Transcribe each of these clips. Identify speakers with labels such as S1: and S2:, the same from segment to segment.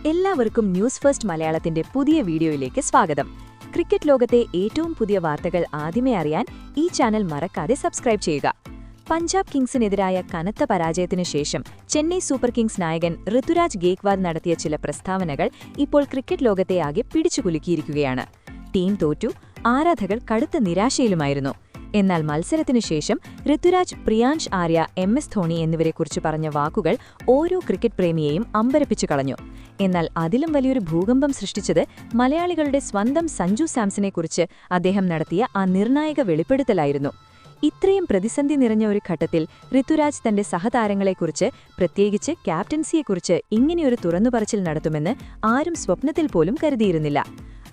S1: എല്ലാവർക്കും news first മലയാളത്തിന്റെ പുതിയ വീഡിയോയിലേക്ക് സ്വാഗതം. ക്രിക്കറ്റ് ലോകത്തെ ഏറ്റവും പുതിയ വാർത്തകൾ ആദ്യമേ അറിയാൻ ഈ ചാനൽ മറക്കാതെ സബ്സ്ക്രൈബ് ചെയ്യുക. പഞ്ചാബ് കിങ്സിനെതിരായ കനത്ത പരാജയത്തിനു ശേഷം ചെന്നൈ സൂപ്പർ കിങ്സ് നായകൻ ഋതുരാജ് ഗേക്വാദ് നടത്തിയ ചില പ്രസ്താവനകൾ ഇപ്പോൾ ക്രിക്കറ്റ് ലോകത്തെ ആകെ പിടിച്ചുകുലുക്കിയിരിക്കുകയാണ്. ടീം തോറ്റു, ആരാധകർ കടുത്ത നിരാശയിലുമായിരുന്നു. എന്നാൽ മത്സരത്തിനു ശേഷം ഋതുരാജ്, പ്രിയാൻഷ് ആര്യ, MS ധോണി എന്നിവരെക്കുറിച്ച് പറഞ്ഞ വാക്കുകൾ ഓരോ ക്രിക്കറ്റ് പ്രേമിയെയും അമ്പരപ്പിച്ചു കളഞ്ഞു. എന്നാൽ അതിലും വലിയൊരു ഭൂകമ്പം സൃഷ്ടിച്ചത് മലയാളികളുടെ സ്വന്തം സഞ്ജു സാംസണെക്കുറിച്ച് അദ്ദേഹം നടത്തിയ ആ നിർണായക വെളിപ്പെടുത്തലായിരുന്നു. ഇത്രയും പ്രതിസന്ധി നിറഞ്ഞ ഒരു ഘട്ടത്തിൽ ഋതുരാജ് തന്റെ സഹതാരങ്ങളെക്കുറിച്ച്, പ്രത്യേകിച്ച് ക്യാപ്റ്റൻസിയെക്കുറിച്ച് ഇങ്ങനെയൊരു തുറന്നുപറച്ചിൽ നടത്തുമെന്ന് ആരും സ്വപ്നത്തിൽ പോലും കരുതിയിരുന്നില്ല.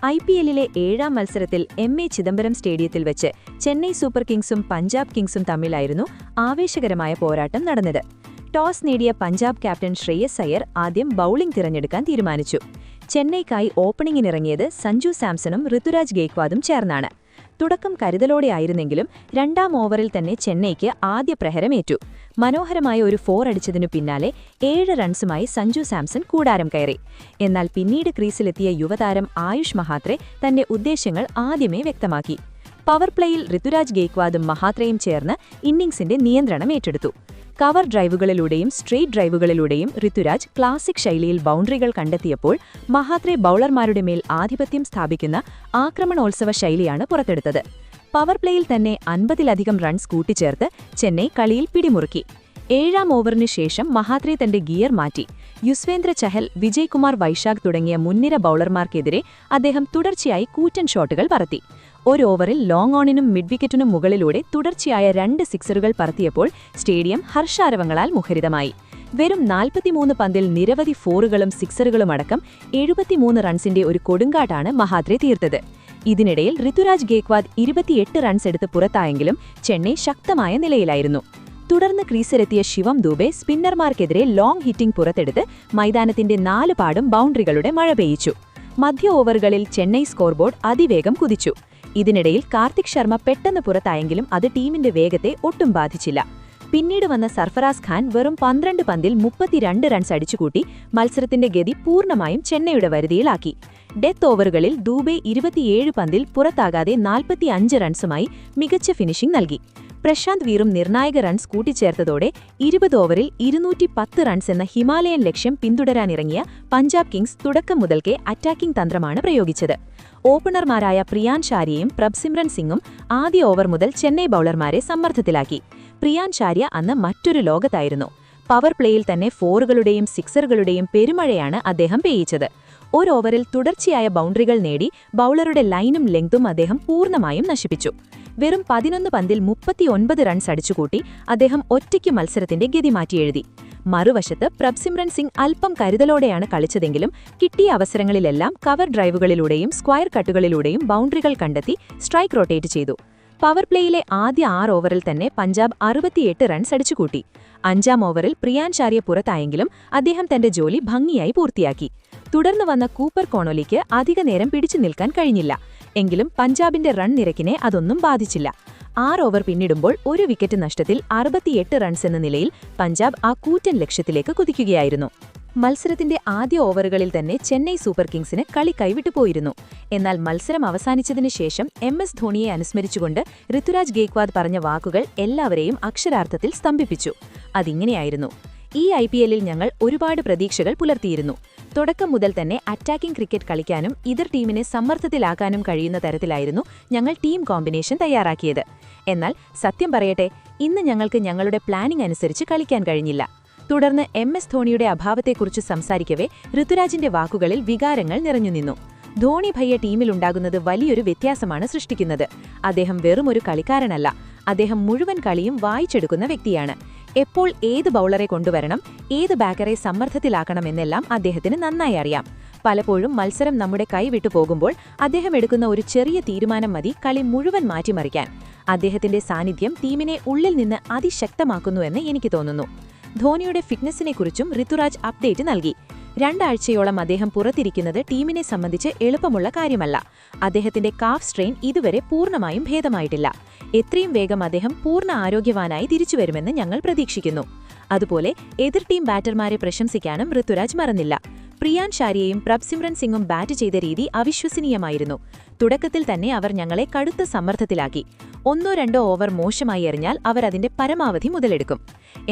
S1: IPLിലെ 7ാം മത്സരത്തിൽ MA ചിദംബരം സ്റ്റേഡിയത്തിൽ വെച്ച് ചെന്നൈ സൂപ്പർ കിങ്സും പഞ്ചാബ് കിങ്സും തമ്മിലായിരുന്നു ആവേശകരമായ പോരാട്ടം നടന്നത്. ടോസ് നേടിയ പഞ്ചാബ് ക്യാപ്റ്റൻ ശ്രേയസ് അയ്യർ ആദ്യം ബൌളിംഗ് തിരഞ്ഞെടുക്കാൻ തീരുമാനിച്ചു. ചെന്നൈക്കായി ഓപ്പണിംഗിനിറങ്ങിയത് സഞ്ജു സാംസണും ഋതുരാജ് ഗേക്വാദും ചേർന്നാണ്. തുടക്കം കരുതലോടെയായിരുന്നെങ്കിലും 2ാം ഓവറിൽ തന്നെ ചെന്നൈക്ക് ആദ്യ പ്രഹരമേറ്റു. മനോഹരമായ ഒരു 4 അടിച്ചതിനു പിന്നാലെ 7 റൺസുമായി സഞ്ജു സാംസൺ കൂടാരം കയറി. എന്നാൽ പിന്നീട് ക്രീസിലെത്തിയ യുവതാരം ആയുഷ് മഹാത്രെ തന്റെ ഉദ്ദേശ്യങ്ങൾ ആദ്യമേ വ്യക്തമാക്കി. പവർ പ്ലേയിൽ ഋതുരാജ് ഗേക്വാദും മഹാത്രയും ചേർന്ന് ഇന്നിംഗ്സിന്റെ നിയന്ത്രണം ഏറ്റെടുത്തു. കവർ ഡ്രൈവുകളിലൂടെയും സ്ട്രെയിറ്റ് ഡ്രൈവുകളിലൂടെയും ഋതുരാജ് ക്ലാസിക് ശൈലിയിൽ ബൗണ്ടറികൾ കണ്ടെത്തിയപ്പോൾ മഹാത്രെ ബൌളർമാരുടെ മേൽ ആധിപത്യം സ്ഥാപിക്കുന്ന ആക്രമണോത്സവ ശൈലിയാണ് പുറത്തെടുത്തത്. പവർ പ്ലേയിൽ തന്നെ 50ലധികം റൺസ് കൂട്ടിച്ചേർത്ത് ചെന്നൈ കളിയിൽ പിടിമുറുക്കി. 7ാം ഓവറിനു ശേഷം മഹാത്രെ തന്റെ ഗിയർ മാറ്റി. യുസ്വേന്ദ്ര ചഹൽ, വിജയ് കുമാർ വൈശാഖ് തുടങ്ങിയ മുൻനിര ബൌളർമാർക്കെതിരെ അദ്ദേഹം തുടർച്ചയായി കൂറ്റൻ ഷോട്ടുകൾ പറത്തി. ഒരു ഓവറിൽ ലോങ് ഓണിനും മിഡ് വിക്കറ്റിനും മുകളിലൂടെ തുടർച്ചയായ 2 സിക്സറുകൾ പറത്തിയപ്പോൾ സ്റ്റേഡിയം ഹർഷാരവങ്ങളാൽ മുഖരിതമായി. വെറും 43 പന്തിൽ നിരവധി 4കളും 6കളുമടക്കം 73 റൺസിന്റെ ഒരു കൊടുങ്കാട്ടാണ് മഹാത്രെ തീർത്തത്. ഇതിനിടയിൽ ഋതുരാജ് ഗേക്വാദ് 28 റൺസ് എടുത്ത് പുറത്തായെങ്കിലും ചെന്നൈ ശക്തമായ നിലയിലായിരുന്നു. തുടർന്ന് ക്രീസിലെത്തിയ ശിവം ദൂബെ സ്പിന്നർമാർക്കെതിരെ ലോങ് ഹിറ്റിംഗ് പുറത്തെടുത്ത് മൈതാനത്തിന്റെ 4 പാടും ബൗണ്ടറികളുടെ മഴ പെയ്യിച്ചു. മധ്യ ഓവറുകളിൽ ചെന്നൈ സ്കോർബോർഡ് അതിവേഗം കുതിച്ചു. ഇതിനിടയിൽ കാർത്തിക് ശർമ്മ പെട്ടെന്ന് പുറത്തായെങ്കിലും അത് ടീമിന്റെ വേഗത്തെ ഒട്ടും ബാധിച്ചില്ല. പിന്നീട് വന്ന സർഫറാസ് ഖാൻ വെറും 12 പന്തിൽ 32 റൺസ് അടിച്ചുകൂട്ടി മത്സരത്തിന്റെ ഗതി പൂർണ്ണമായും ചെന്നൈയുടെ വരുതിയിലാക്കി. ഡെത്ത് ഓവറുകളിൽ ദൂബെ 27 പന്തിൽ പുറത്താകാതെ 45 റൺസുമായി മികച്ച ഫിനിഷിംഗ് നൽകി. പ്രശാന്ത് വീറും നിർണായക റൺസ് കൂട്ടിച്ചേർത്തതോടെ 20 ഓവറിൽ 210 റൺസ് എന്ന ഹിമാലയൻ ലക്ഷ്യം പിന്തുടരാനിറങ്ങിയ പഞ്ചാബ് കിങ്സ് തുടക്കം മുതൽക്കേ അറ്റാക്കിംഗ് തന്ത്രമാണ് പ്രയോഗിച്ചത്. ഓപ്പണർമാരായ പ്രിയാൻഷ് ആര്യയും പ്രഭ്സിമ്രൻ സിംഗും ആദ്യ ഓവർ മുതൽ ചെന്നൈ ബൌളർമാരെ സമ്മർദ്ദത്തിലാക്കി. പ്രിയാൻഷ് ആര്യ അന്ന് മറ്റൊരു ലോകത്തായിരുന്നു. പവർ പ്ലേയിൽ തന്നെ 4കളുടെയും 6കളുടെയും പെരുമഴയാണ് അദ്ദേഹം പെയ്യിച്ചത്. ഒരു ഓവറിൽ തുടർച്ചയായ ബൗണ്ടറികൾ നേടി ബൌളറുടെ ലൈനും ലെങ്തും അദ്ദേഹം പൂർണ്ണമായും നശിപ്പിച്ചു. വെറും 11 പന്തിൽ 39 റൺസ് അടിച്ചുകൂട്ടി അദ്ദേഹം ഒറ്റയ്ക്ക് മത്സരത്തിന്റെ ഗതി മാറ്റിയെഴുതി. മറുവശത്ത് പ്രഭ്സിമ്രൻ സിംഗ് അല്പം കരുതലോടെയാണ് കളിച്ചതെങ്കിലും കിട്ടിയ അവസരങ്ങളിലെല്ലാം കവർ ഡ്രൈവുകളിലൂടെയും സ്ക്വയർ കട്ടുകളിലൂടെയും ബൗണ്ടറികൾ കണ്ടെത്തി സ്ട്രൈക്ക് റൊട്ടേറ്റ് ചെയ്തു. പവർ പ്ലേയിലെ ആദ്യ 6 ഓവറിൽ തന്നെ പഞ്ചാബ് 68 റൺസ് അടിച്ചുകൂട്ടി. 5ാം ഓവറിൽ പ്രിയാൻഷ് ആര്യ പുറത്തായെങ്കിലും അദ്ദേഹം തന്റെ ജോലി ഭംഗിയായി പൂർത്തിയാക്കി. തുടർന്ന് വന്ന കൂപ്പർ കോണോലിക്ക് അധിക നേരം പിടിച്ചു നിൽക്കാൻ കഴിഞ്ഞില്ല. എങ്കിലും പഞ്ചാബിന്റെ റൺ നിരക്കിനെ അതൊന്നും ബാധിച്ചില്ല. 6 ഓവർ പിന്നിടുമ്പോൾ 1 വിക്കറ്റ് നഷ്ടത്തിൽ 68 റൺസ് എന്ന നിലയിൽ പഞ്ചാബ് ആ കൂറ്റൻ ലക്ഷ്യത്തിലേക്ക് കുതിക്കുകയായിരുന്നു. മത്സരത്തിന്റെ ആദ്യ ഓവറുകളിൽ തന്നെ ചെന്നൈ സൂപ്പർ കിങ്സിന് കളി കൈവിട്ടുപോയിരുന്നു. എന്നാൽ മത്സരം അവസാനിച്ചതിനു ശേഷം MS ധോണിയെ അനുസ്മരിച്ചുകൊണ്ട് ഋതുരാജ് ഗേക്വാദ് പറഞ്ഞ വാക്കുകൾ എല്ലാവരെയും അക്ഷരാർത്ഥത്തിൽ സ്തംഭിപ്പിച്ചു. അതിങ്ങനെയായിരുന്നു: ഈ IPLിൽ ഞങ്ങൾ ഒരുപാട് പ്രതീക്ഷകൾ പുലർത്തിയിരുന്നു. തുടക്കം മുതൽ തന്നെ അറ്റാക്കിംഗ് ക്രിക്കറ്റ് കളിക്കാനും എതിർ ടീമിനെ സമ്മർദ്ദത്തിലാക്കാനും കഴിയുന്ന തരത്തിലായിരുന്നു ഞങ്ങൾ ടീം കോമ്പിനേഷൻ തയ്യാറാക്കിയത്. എന്നാൽ സത്യം പറയട്ടെ, ഇന്ന് ഞങ്ങൾക്ക് ഞങ്ങളുടെ പ്ലാനിംഗ് അനുസരിച്ച് കളിക്കാൻ കഴിഞ്ഞില്ല. തുടർന്ന് MS ധോണിയുടെ അഭാവത്തെക്കുറിച്ച് സംസാരിക്കവേ ഋതുരാജിന്റെ വാക്കുകളിൽ വികാരങ്ങൾ നിറഞ്ഞുനിന്നു. ധോണി ഭയ്യ ടീമിലുണ്ടാകുന്നത് വലിയൊരു വ്യത്യാസമാണ് സൃഷ്ടിക്കുന്നത്. അദ്ദേഹം വെറുമൊരു കളിക്കാരനല്ല, അദ്ദേഹം മുഴുവൻ കളിയും വായിച്ചെടുക്കുന്ന വ്യക്തിയാണ്. എപ്പോൾ ഏത് ബൌളറെ കൊണ്ടുവരണം, ഏത് ബാക്കറെ സമ്മർദ്ദത്തിലാക്കണം എന്നെല്ലാം അദ്ദേഹത്തിന് നന്നായി അറിയാം. പലപ്പോഴും മത്സരം നമ്മുടെ കൈവിട്ടു പോകുമ്പോൾ അദ്ദേഹം എടുക്കുന്ന ഒരു ചെറിയ തീരുമാനം മതി കളി മുഴുവൻ മാറ്റിമറിക്കാൻ. അദ്ദേഹത്തിന്റെ സാന്നിധ്യം ടീമിനെ ഉള്ളിൽ നിന്ന് അതിശക്തമാക്കുന്നുവെന്ന് എനിക്ക് തോന്നുന്നു. ധോണിയുടെ ഫിറ്റ്നസിനെക്കുറിച്ചും ഋതുരാജ് അപ്ഡേറ്റ് നൽകി. 2 ആഴ്ചയോളം അദ്ദേഹം പുറത്തിരിക്കുന്നത് ടീമിനെ സംബന്ധിച്ച് എളുപ്പമുള്ള കാര്യമല്ല. അദ്ദേഹത്തിന്റെ കാഫ് സ്ട്രെയിൻ ഇതുവരെ പൂർണ്ണമായും ഭേദമായിട്ടില്ല. എത്രയും വേഗം അദ്ദേഹം പൂർണ്ണ ആരോഗ്യവാനായി തിരിച്ചുവരുമെന്ന് ഞങ്ങൾ പ്രതീക്ഷിക്കുന്നു. അതുപോലെ എതിർ ടീം ബാറ്റർമാരെ പ്രശംസിക്കാനും ഋതുരാജ് മറന്നില്ല. പ്രിയാൻഷ് ആര്യയും പ്രഭ്സിമ്രൻ സിംഗും ബാറ്റ് ചെയ്ത രീതി അവിശ്വസനീയമായിരുന്നു. തുടക്കത്തിൽ തന്നെ അവർ ഞങ്ങളെ കടുത്ത സമ്മർദ്ദത്തിലാക്കി. 1-2 ഓവർ മോശമായി എറിഞ്ഞാൽ അവർ അതിന്റെ പരമാവധി മുതലെടുക്കും.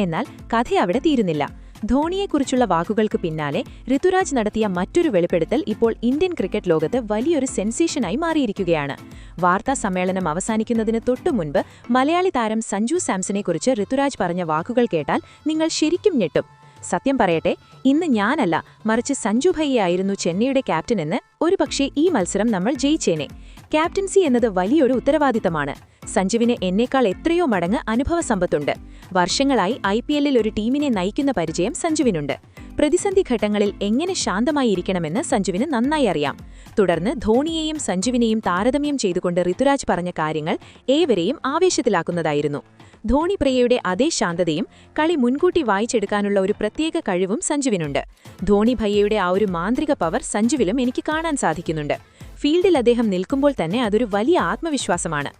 S1: എന്നാൽ കഥ അവിടെ തീരുന്നില്ല. ധോണിയെക്കുറിച്ചുള്ള വാക്കുകൾക്ക് പിന്നാലെ ഋതുരാജ് നടത്തിയ മറ്റൊരു വെളിപ്പെടുത്തൽ ഇപ്പോൾ ഇന്ത്യൻ ക്രിക്കറ്റ് ലോകത്ത് വലിയൊരു സെൻസേഷനായി മാറിയിരിക്കുകയാണ്. വാർത്താ സമ്മേളനം അവസാനിക്കുന്നതിന് തൊട്ടുമുൻപ് മലയാളി താരം സഞ്ജു സാംസണെക്കുറിച്ച് ഋതുരാജ് പറഞ്ഞ വാക്കുകൾ കേട്ടാൽ നിങ്ങൾ ശരിക്കും ഞെട്ടും. സത്യം പറയട്ടെ, ഇന്ന് ഞാനല്ല, മറിച്ച് സഞ്ജു ഭയ്യയായിരുന്നു ചെന്നൈയുടെ ക്യാപ്റ്റനെന്ന് ഒരുപക്ഷേ ഈ മത്സരം നമ്മൾ ജയിച്ചേനെ. ക്യാപ്റ്റൻസി എന്നത് വലിയൊരു ഉത്തരവാദിത്തമാണ്. സഞ്ജുവിന് എന്നേക്കാൾ എത്രയോ മടങ്ങ് അനുഭവസമ്പത്തുണ്ട്. വർഷങ്ങളായി IPL-ൽ ഒരു ടീമിനെ നയിക്കുന്ന പരിചയം സഞ്ജുവിനുണ്ട്. പ്രതിസന്ധി ഘട്ടങ്ങളിൽ എങ്ങനെ ശാന്തമായി ഇരിക്കണമെന്ന് സഞ്ജുവിന് നന്നായി അറിയാം. തുടർന്ന് ധോണിയെയും സഞ്ജുവിനെയും താരതമ്യം ചെയ്തുകൊണ്ട് ഋതുരാജ് പറഞ്ഞ കാര്യങ്ങൾ ഏവരെയും ആവേശത്തിലാക്കുന്നതായിരുന്നു. ധോണി പ്രിയയുടെ അതേ ശാന്തതയും കളി മുൻകൂട്ടി വായിച്ചെടുക്കാനുള്ള ഒരു പ്രത്യേക കഴിവും സഞ്ജുവിനുണ്ട്. ധോണി ഭയ്യയുടെ ആ ഒരു മാന്ത്രിക പവർ സഞ്ജുവിലും എനിക്ക് കാണാൻ സാധിക്കുന്നുണ്ട്. ഫീൽഡിൽ അദ്ദേഹം നിൽക്കുമ്പോൾ തന്നെ അതൊരു വലിയ ആത്മവിശ്വാസമാണ്.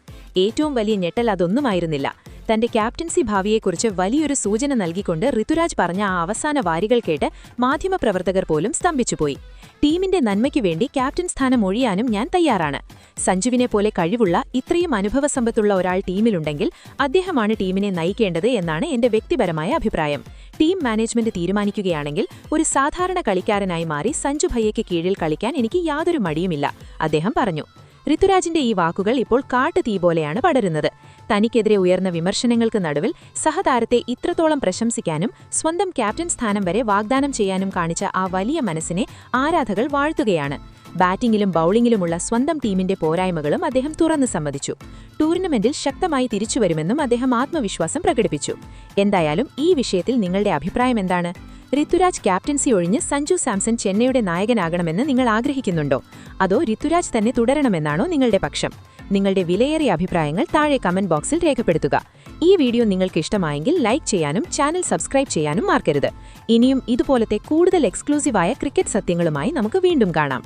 S1: ഏറ്റവും വലിയ ഞെട്ടൽ അതൊന്നുമായിരുന്നില്ല. തന്റെ ക്യാപ്റ്റൻസി ഭാവിയെക്കുറിച്ച് വലിയൊരു സൂചന നൽകിക്കൊണ്ട് ഋതുരാജ് പറഞ്ഞ ആ അവസാന വാരികൾ കേട്ട് മാധ്യമപ്രവർത്തകർ പോലും സ്തംഭിച്ചുപോയി. ടീമിന്റെ നന്മയ്ക്കു വേണ്ടി ക്യാപ്റ്റൻ സ്ഥാനം ഒഴിയാനും ഞാൻ തയ്യാറാണ്. സഞ്ജുവിനെ പോലെ കഴിവുള്ള ഇത്രയും അനുഭവസമ്പത്തുള്ള ഒരാൾ ടീമിലുണ്ടെങ്കിൽ അദ്ദേഹമാണ് ടീമിനെ നയിക്കേണ്ടത് എന്നാണ് എന്റെ വ്യക്തിപരമായ അഭിപ്രായം. ടീം മാനേജ്മെന്റ് തീരുമാനിക്കുകയാണെങ്കിൽ ഒരു സാധാരണ കളിക്കാരനായി മാറി സഞ്ജു ഭയ്യയ്ക്ക് കീഴിൽ കളിക്കാൻ എനിക്ക് യാതൊരു മടിയുമില്ല, അദ്ദേഹം പറഞ്ഞു. ഋതുരാജിന്റെ ഈ വാക്കുകൾ ഇപ്പോൾ കാട്ടുതീ പോലെയാണ് പടരുന്നത്. തനിക്കെതിരെ ഉയർന്ന വിമർശനങ്ങൾക്ക് നടുവിൽ സഹതാരത്തെ ഇത്രത്തോളം പ്രശംസിക്കാനും സ്വന്തം ക്യാപ്റ്റൻ സ്ഥാനം വരെ വാഗ്ദാനം ചെയ്യാനും കാണിച്ച ആ വലിയ മനസ്സിനെ ആരാധകർ വാഴ്ത്തുകയാണ്. ബാറ്റിംഗിലും ബൌളിംഗിലുമുള്ള സ്വന്തം ടീമിന്റെ പോരായ്മകളും അദ്ദേഹം തുറന്നു സമ്മതിച്ചു. ടൂർണമെന്റിൽ ശക്തമായി തിരിച്ചുവരുമെന്നും അദ്ദേഹം ആത്മവിശ്വാസം പ്രകടിപ്പിച്ചു. എന്തായാലും ഈ വിഷയത്തിൽ നിങ്ങളുടെ അഭിപ്രായം എന്താണ്? ഋതുരാജ് ക്യാപ്റ്റൻസി ഒഴിഞ്ഞ് സഞ്ജു സാംസൺ ചെന്നൈയുടെ നായകനാകണമെന്ന് നിങ്ങൾ ആഗ്രഹിക്കുന്നുണ്ടോ? അതോ ഋതുരാജ് തന്നെ തുടരണമെന്നാണോ നിങ്ങളുടെ പക്ഷം? നിങ്ങളുടെ വിലയേറിയ അഭിപ്രായങ്ങൾ താഴെ കമന്റ് ബോക്സിൽ രേഖപ്പെടുത്തുക. ഈ വീഡിയോ നിങ്ങൾക്ക് ഇഷ്ടമായെങ്കിൽ ലൈക്ക് ചെയ്യാനും ചാനൽ സബ്സ്ക്രൈബ് ചെയ്യാനും മറക്കരുത്. ഇനിയും ഇതുപോലത്തെ കൂടുതൽ എക്സ്ക്ലൂസീവായ ക്രിക്കറ്റ് സത്യങ്ങളുമായി നമുക്ക് വീണ്ടും കാണാം.